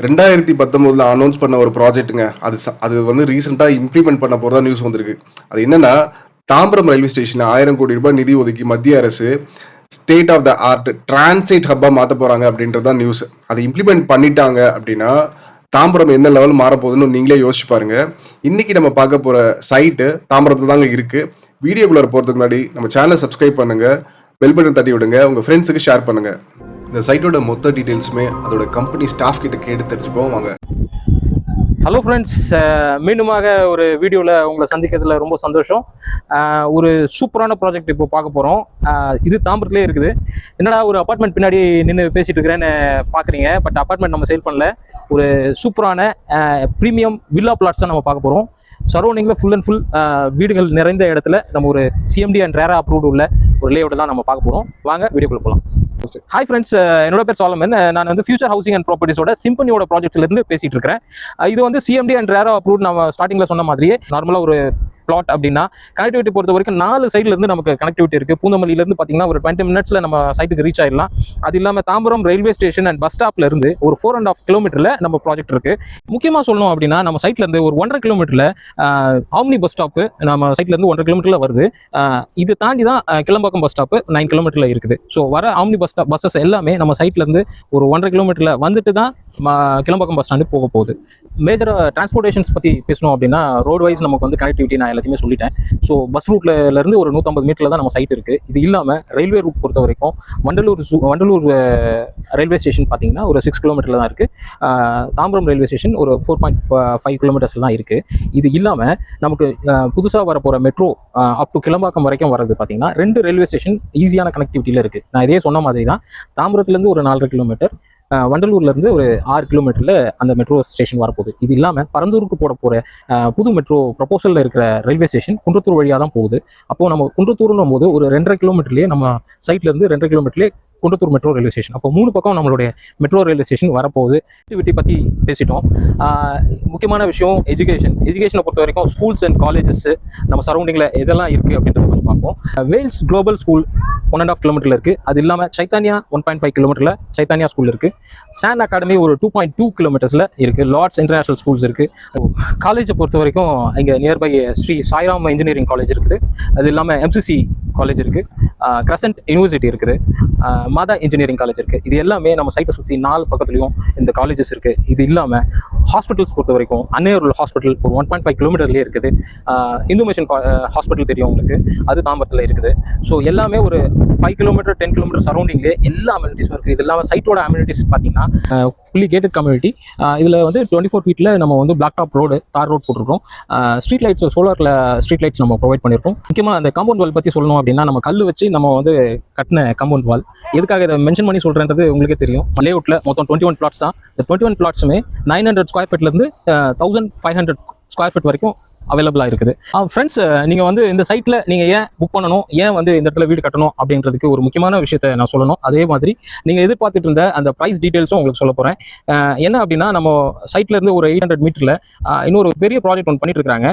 2019 announce பண்ண ஒரு ப்ராஜெக்ட்டுங்க. அது வந்து ரீசெண்டா இம்ப்ளிமெண்ட் பண்ண போறதா நியூஸ் வந்திருக்கு. அது என்னன்னா, தாம்பரம் ரயில்வே ஸ்டேஷன்ல ரூ. 1000 கோடி நிதி ஒதுக்கி மத்திய அரசு state of the art transit ஹப்பா மாத்த போறாங்க அப்படின்றது தான் நியூஸ். அதை இம்ப்ளிமெண்ட் பண்ணிட்டாங்க அப்படின்னா, தாம்பரம் எந்த லெவல் மாறப்போகுதுன்னு நீங்களே யோசிச்சு பாருங்க. இன்னைக்கு நம்ம பார்க்க போற சைட்டு தாம்பரத்துல தாங்க இருக்கு. வீடியோக்குள்ள போறதுக்கு முன்னாடி நம்ம சேனலை சப்ஸ்கிரைப் பண்ணுங்க, பெல் பட்டன் தட்டி விடுங்க, உங்க ஃப்ரெண்ட்ஸுக்கு ஷேர் பண்ணுங்க. இந்த சைட்டோட மொத்த டீடைல்ஸுமே அதோட கம்பெனி ஸ்டாஃப் கிட்ட கேட்டு தெரிஞ்சுப்போம் வாங்க. ஹலோ ஃப்ரெண்ட்ஸ், மீண்டுமாக ஒரு வீடியோவில் உங்களை சந்திக்கிறதுல ரொம்ப சந்தோஷம். ஒரு சூப்பரான ப்ராஜெக்ட் இப்போ பார்க்க போகிறோம். இது தாம்பரத்துலேயே இருக்குது. என்னடா ஒரு அப்பார்ட்மெண்ட் பின்னாடி நின்று பேசிகிட்டு இருக்கிறேன்னு பார்க்குறீங்க. பட் அப்பார்ட்மெண்ட் நம்ம சேல் பண்ணல. ஒரு சூப்பரான ப்ரீமியம் வில்லா பிளாட்ஸ் தான் நம்ம பார்க்க போகிறோம். சரௌண்டிங்கில் ஃபுல் அண்ட் ஃபுல் வீடுகள் நிறைந்த இடத்துல நம்ம ஒரு சிஎம்டி அண்ட் ரேரா அப்ரூவ்டு உள்ள ஒரு லேஅவுட் தான் நம்ம பார்க்க போகிறோம். வாங்க வீடியோக்குள்ள போகலாம். ஹாய் ஃப்ரெண்ட்ஸ், என்னோட பேர் சாலமன். நான் வந்து ஃபியூச்சர் ஹவுசிங் அண்ட் ப்ராப்பர்ட்டிஸோட சிம்பனியோட ப்ராஜெக்ட்ஸ்லேருந்து பேசிகிட்டு இருக்கிறேன். இது வந்து சிஎம்டி அண்ட் ரேரா அப்ரூவ்ட். நம்ம ஸ்டார்டிங்கில் சொன்ன மாதிரியே நார்மலாக ஒரு பிளாட் அப்படின்னா கனெக்டிவிட்டி பொறுத்த வரைக்கும் 4 சைட்லேருந்து நமக்கு கனெக்டிவிட்டி இருக்குது. பூந்தமல்லியிலேருந்து பார்த்தீங்கன்னா ஒரு 20 மினிட்ஸில் நம்ம சைட்டுக்கு ரீச் ஆகிடலாம். அது இல்லாமல் Tambaram railway station and bus ஸ்டாப்லேருந்து ஒரு 4.5 கிலோமீட்டரில் நம்ம ப்ராஜெக்ட் இருக்குது. முக்கியமாக சொல்லணும் அப்படின்னா நம்ம சைட்லேருந்து ஒரு 1.5 கிலோமீட்டரில் ஆம்னி பஸ் ஸ்டாப்பு நம்ம சைட்லேருந்து 1.5 கிலோமீட்டரில் வருது. இது தாண்டி தான் கிளம்பாக்கம் பஸ் ஸ்டாப்பு 9 கிலோமீட்டரில் இருக்குது. ஸோ வர ஆம்னி பஸ்ஸஸ் எல்லாமே நம்ம சைட்லேருந்து ஒரு 1.5 கிலோமீட்டரில் வந்துட்டு தான் கிளம்பாக்கம் பஸ் ஸ்டாண்டு போக போகுது. மேஜர் டிரான்ஸ்போர்ட்டேஷன்ஸ் பற்றி பேசணும் அப்படின்னா ரோட் வைஸ் நமக்கு வந்து கனெக்டிவிட்டி நான் எல்லாத்தையுமே சொல்லிட்டேன். ஸோ பஸ் ரூட்லேருந்து ஒரு 150 மீட்டரில் தான் நம்ம சைட் இருக்குது. இது இல்லாமல் ரயில்வே ரூட் பொறுத்த வரைக்கும் வண்டலூர் ரயில்வே ஸ்டேஷன் பார்த்தீங்கன்னா ஒரு 6 கிலோமீட்டரில் தான் இருக்குது. தாம்பரம் ரயில்வே ஸ்டேஷன் ஒரு 4.5 கிலோமீட்டர்ஸில் தான் இருக்குது. இது இல்லாமல் நமக்கு புதுசாக வரப்போகிற மெட்ரோ அப் டு கிளம்பாக்கம் வரைக்கும் வரது பார்த்தீங்கன்னா 2 ரயில்வே ஸ்டேஷன் ஈஸியான கனெக்டிவிட்டியில் இருக்குது. நான் இதே சொன்ன மாதிரி தான் தாம்பரத்துலேருந்து ஒரு 4.5 கிலோமீட்டர், வண்டலூர்லேருந்து ஒரு 6 கிலோமீட்டரில் அந்த மெட்ரோ ஸ்டேஷன் வரப்போகுது. இது இல்லாமல் பரந்தூருக்கு போட போகிற புது மெட்ரோ ப்ரொபோசலில் இருக்கிற ரயில்வே ஸ்டேஷன் குன்றத்தூர் வழியாக தான் போகுது. அப்போது நம்ம குன்றத்தூர்னும் போது ஒரு 2.5 கிலோமீட்டர்லேயே நம்ம சைட்லேருந்து 2.5 கிலோமீட்டர்லேயே குன்றத்தூர் மெட்ரோ ரயில்வே ஸ்டேஷன். அப்போ 3 பக்கம் நம்மளுடைய மெட்ரோ ரயில்வே ஸ்டேஷன் வரப்போகுது. ஆக்டிவிட்டி பற்றி பேசிட்டோம். முக்கியமான விஷயம் எஜுகேஷனை பொறுத்த வரைக்கும் ஸ்கூல்ஸ் அண்ட் காலேஜஸ் நம்ம சரௌண்டிங்கில் எதெல்லாம் இருக்குது அப்படின்றத கொஞ்சம் பார்ப்போம். வேல்ஸ் குளோபல் ஸ்கூல் 1.5 கிலோமீட்டரில் இருக்குது. அது இல்லாமல் சைத்தானியா 1.5 கிலோமீட்டரில் சைத்தானியா ஸ்கூல் இருக்குது. சான் அகாடமி ஒரு 2.2 கிலோமீட்டர்ஸில் இருக்குது. லார்ட்ஸ் இன்டர்நேஷனல் ஸ்கூல்ஸ் இருக்குது. காலேஜை பொறுத்த வரைக்கும் இங்கே nearby Sri Sairam engineering college இருக்குது. அது இல்லாமல் MCC காலேஜ் இருக்குது. கிரசன்ட் யூனிவர்சிட்டி இருக்குது. மாதா இன்ஜினியரிங் காலேஜ் இருக்குது. இது எல்லாமே நம்ம சைட்டை சுற்றி 4 பக்கத்துலையும் இந்த காலேஜஸ் இருக்குது. இது இல்லாமல் ஹாஸ்பிட்டல்ஸ் பொறுத்த வரைக்கும் அன்னையூர் ஹாஸ்பிட்டல் ஒரு 1.5 கிலோமீட்டர்லேயே இருக்குது. இந்து மிஷன் ஹாஸ்பிட்டல் தெரியும் உங்களுக்கு, அது தாம்பரத்தில் இருக்குது. ஸோ எல்லாமே ஒரு 5 கிலோமீட்டர் 10 கிலோமீட்டர் சரௌண்டிங்லேயே எல்லா அம்யூனிட்டிஸும் இருக்குது. இது இல்லாமல் சைட்டோட அம்யூனிட்டிஸ் பார்த்தீங்கன்னா ஃபுல்லி கேட்டட் கம்யூனிட்டி. இதில் வந்து 24 ஃபீட்டில் நம்ம வந்து பிளாக் டாப் ரோடு, தார் ரோட் போட்டிருக்கோம். ஸ்ட்ரீட் லைட்ஸ், சோலாரில் ஸ்ட்ரீட் லைட்ஸ் நம்ம ப்ரொவைட் பண்ணியிருக்கோம். முக்கியமாக அந்த காம்பவுண்ட் வால் பற்றி சொல்லணும் அப்படின்னா நம்ம கல் வச்சு நம்ம வந்து கட்டின காம்பவுண்ட் வால். எதுக்காக இதை மென்ஷன் பண்ணி சொல்கிறேன்றது உங்களுக்கே தெரியும். லேஅவுட்டில் மொத்தம் 21 பிளாட்ஸ் தான். இந்த 21 பிளாட்ஸுமே 900 ஸ்கொயர் ஃபீட்லேருந்து 1500 ஸ்கொயர் ஃபீட் வரைக்கும் அவைலபிளாக இருக்குது. ஃப்ரெண்ட்ஸ், நீங்கள் வந்து இந்த சைட்டில் நீங்கள் ஏன் புக் பண்ணணும், ஏன் வந்து இந்த இடத்துல வீடு கட்டணும் அப்படின்றதுக்கு ஒரு முக்கியமான விஷயத்தை நான் சொல்லணும். அதே மாதிரி நீங்கள் எதிர்பார்த்துட்டு இருந்த அந்த ப்ரைஸ் டீட்டெயில்ஸும் உங்களுக்கு சொல்ல போகிறேன். என்ன அப்படின்னா நம்ம சைட்லேருந்து ஒரு 800 மீட்டரில் இன்னொரு பெரிய ப்ராஜெக்ட் ஒன்று பண்ணிட்டு இருக்காங்க.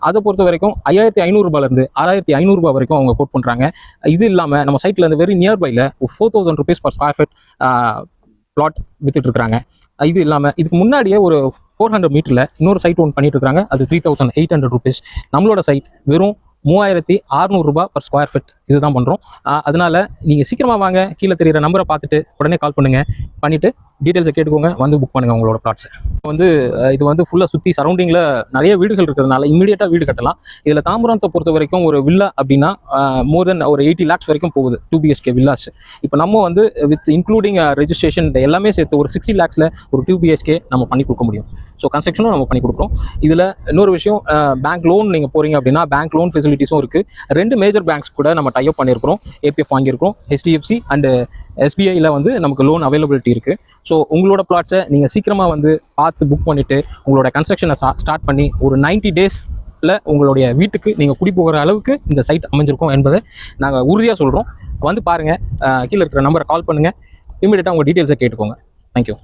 அதை பொறுத்த வரைக்கும் 5500 ரூபாயிலேருந்து 6500 ரூபாய் வரைக்கும் அவங்க கோட் பண்ணுறாங்க. இது இல்லாமல் நம்ம சைட்டில் இருந்து வெரி நியர்பையில் 4000 rupees per square feet flat வித்துட்டு இருக்கிறாங்க. இது இல்லாமல் இதுக்கு முன்னாடியே ஒரு 400 மீட்டரில் இன்னொரு சைட் ஒன்று பண்ணிட்டு இருக்காங்க. அது 3800 rupees. நம்மளோட சைட் வெறும் 3600 ரூபாய் per square feet இதுதான் பண்ணுறோம். அதனால நீங்கள் சீக்கிரமாக வாங்க. கீழே தெரிகிற நம்பரை பார்த்துட்டு உடனே கால் பண்ணிவிட்டு டீட்டெயில்ஸை கேட்டுக்கோங்க, வந்து புக் பண்ணுங்கள் உங்களோட பிளாட்ஸை. இது வந்து ஃபுல்லாக சுற்றி சரௌண்டிங்கில் நிறைய வீடுகள் இருக்கிறதுனால இமீடியட்டாக வீடு கட்டலாம். இதில் தாம்பரத்தை பொறுத்த வரைக்கும் ஒரு வில்லா அப்படின்னா மோர் தென் ஒரு 80 lakhs வரைக்கும் போகுது 2 BHK வில்லாஸ். இப்போ நம்ம வந்து வித் இன்க்ளூடிங் ரெஜிஸ்ட்ரேஷன் எல்லாமே சேர்த்து ஒரு 60 lakhsல ஒரு 2 BHK நம்ம பண்ணி கொடுக்க முடியும். ஸோ கன்ஸ்ட்ரக்ஷனும் நம்ம பண்ணி கொடுக்குறோம். இதில் இன்னொரு விஷயம், பேங்க் லோன் நீங்கள் போகிறீங்க அப்படின்னா பேங்க் லோன் ஃபெசிலிட்டிஸும் இருக்குது. 2 மேஜர் பேங்க்ஸ் கூட நம்ம டைப் பண்ணியிருக்கிறோம். APF வாங்கியிருக்கிறோம். HDFC அண்ட் SBIயில் வந்து நமக்கு லோன் அவைலபிலிட்டி இருக்குது. ஸோ உங்களோட பிளாட்ஸை நீங்கள் சீக்கிரமாக வந்து பார்த்து புக் பண்ணிவிட்டு உங்களோட கன்ஸ்ட்ரக்ஷனை ஸ்டார்ட் பண்ணி ஒரு 90 daysல உங்களுடைய வீட்டுக்கு நீங்கள் குடி போகிற அளவுக்கு இந்த சைட் அமைஞ்சிருக்கும் என்பதை நாங்கள் உறுதியாக சொல்கிறோம். வந்து பாருங்கள், கீழே இருக்கிற நம்பரை கால் பண்ணுங்கள், இமீடியட்டாக உங்கள் டீட்டெயில்ஸை கேட்டுக்கோங்க. தேங்க்யூ.